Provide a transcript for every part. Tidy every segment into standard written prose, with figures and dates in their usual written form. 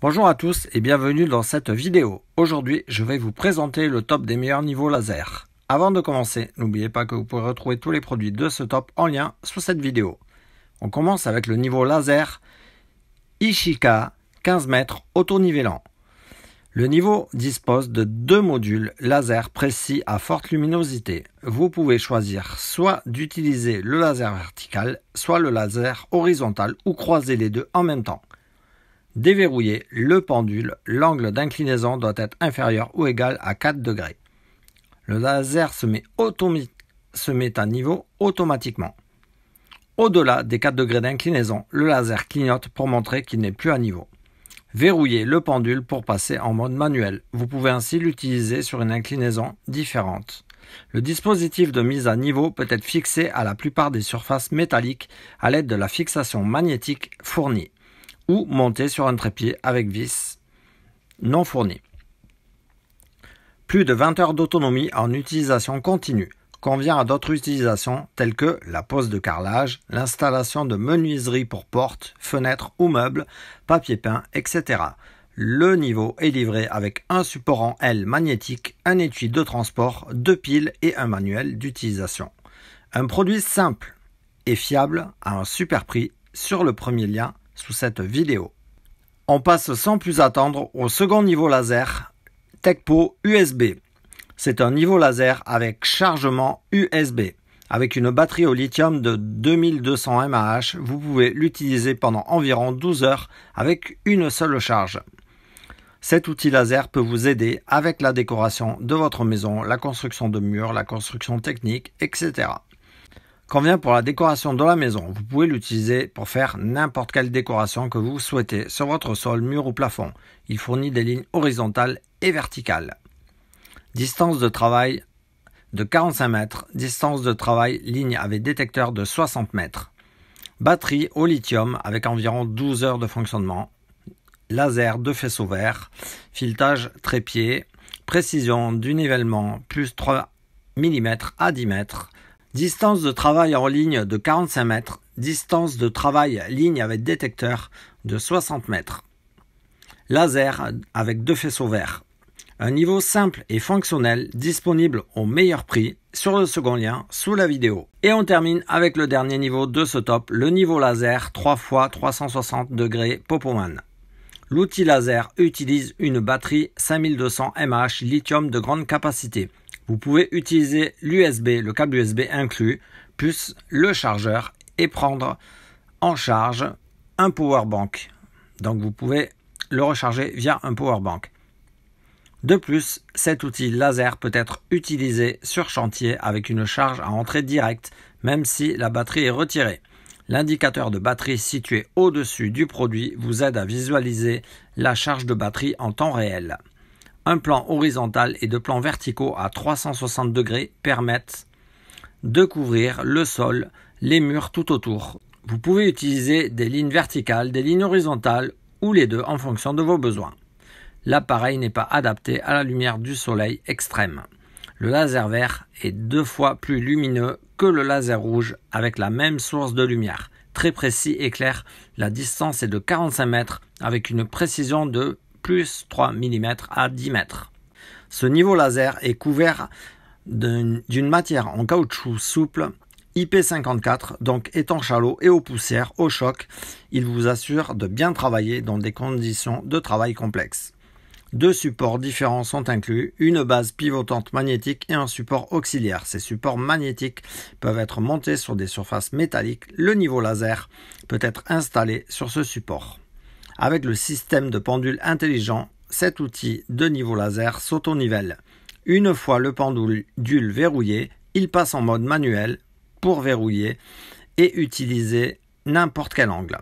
Bonjour à tous et bienvenue dans cette vidéo. Aujourd'hui, je vais vous présenter le top des meilleurs niveaux laser. Avant de commencer, n'oubliez pas que vous pourrez retrouver tous les produits de ce top en lien sous cette vidéo. On commence avec le niveau laser Ishika 15 mètres auto-nivellant. Le niveau dispose de deux modules laser précis à forte luminosité. Vous pouvez choisir soit d'utiliser le laser vertical, soit le laser horizontal ou croiser les deux en même temps. Déverrouiller le pendule, l'angle d'inclinaison doit être inférieur ou égal à 4 degrés. Le laser se met à niveau automatiquement. Au-delà des 4 degrés d'inclinaison, le laser clignote pour montrer qu'il n'est plus à niveau. Verrouillez le pendule pour passer en mode manuel. Vous pouvez ainsi l'utiliser sur une inclinaison différente. Le dispositif de mise à niveau peut être fixé à la plupart des surfaces métalliques à l'aide de la fixation magnétique fournie ou monté sur un trépied avec vis non fourni. Plus de 20 heures d'autonomie en utilisation continue. Convient à d'autres utilisations telles que la pose de carrelage, l'installation de menuiseries pour portes, fenêtres ou meubles, papier peint, etc. Le niveau est livré avec un support en L magnétique, un étui de transport, 2 piles et un manuel d'utilisation. Un produit simple et fiable à un super prix sur le premier lien sous cette vidéo. On passe sans plus attendre au second niveau laser, TechPo USB. C'est un niveau laser avec chargement USB. Avec une batterie au lithium de 2200 mAh, vous pouvez l'utiliser pendant environ 12 heures avec une seule charge. Cet outil laser peut vous aider avec la décoration de votre maison, la construction de murs, la construction technique, etc. Convient pour la décoration de la maison. Vous pouvez l'utiliser pour faire n'importe quelle décoration que vous souhaitez sur votre sol, mur ou plafond. Il fournit des lignes horizontales et verticales. Distance de travail de 45 mètres. Distance de travail ligne avec détecteur de 60 mètres. Batterie au lithium avec environ 12 heures de fonctionnement. Laser de faisceau vert. Filetage trépied. Précision du nivellement plus 3 mm à 10 mètres. Distance de travail en ligne de 45 mètres. Distance de travail ligne avec détecteur de 60 mètres. Laser avec deux faisceaux verts. Un niveau simple et fonctionnel disponible au meilleur prix sur le second lien sous la vidéo. Et on termine avec le dernier niveau de ce top, le niveau laser 3x360° Popoman. L'outil laser utilise une batterie 5200 mAh lithium de grande capacité. Vous pouvez utiliser l'USB, le câble USB inclus, plus le chargeur et prendre en charge un powerbank. Donc vous pouvez le recharger via un powerbank. De plus, cet outil laser peut être utilisé sur chantier avec une charge à entrée directe, même si la batterie est retirée. L'indicateur de batterie situé au-dessus du produit vous aide à visualiser la charge de batterie en temps réel. Un plan horizontal et deux plans verticaux à 360 degrés permettent de couvrir le sol, les murs tout autour. Vous pouvez utiliser des lignes verticales, des lignes horizontales ou les deux en fonction de vos besoins. L'appareil n'est pas adapté à la lumière du soleil extrême. Le laser vert est 2 fois plus lumineux que le laser rouge avec la même source de lumière. Très précis et clair, la distance est de 45 mètres avec une précision de plus 3 mm à 10 mètres. Ce niveau laser est couvert d'une matière en caoutchouc souple IP54, donc étanche à l'eau et aux poussières, au choc. Il vous assure de bien travailler dans des conditions de travail complexes. 2 supports différents sont inclus, une base pivotante magnétique et un support auxiliaire. Ces supports magnétiques peuvent être montés sur des surfaces métalliques. Le niveau laser peut être installé sur ce support. Avec le système de pendule intelligent, cet outil de niveau laser s'auto-nivelle. Une fois le pendule verrouillé, il passe en mode manuel pour verrouiller et utiliser n'importe quel angle.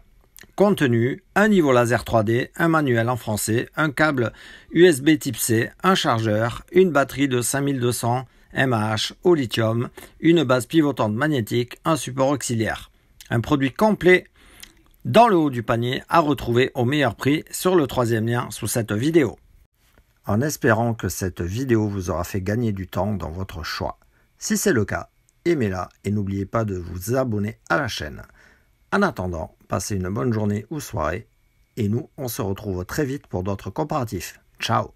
Contenu, un niveau laser 3D, un manuel en français, un câble USB type C, un chargeur, une batterie de 5200 mAh au lithium, une base pivotante magnétique, un support auxiliaire. Un produit complet dans le haut du panier à retrouver au meilleur prix sur le troisième lien sous cette vidéo. En espérant que cette vidéo vous aura fait gagner du temps dans votre choix. Si c'est le cas, aimez-la et n'oubliez pas de vous abonner à la chaîne. En attendant, passez une bonne journée ou soirée Et nous, on se retrouve très vite pour d'autres comparatifs. Ciao!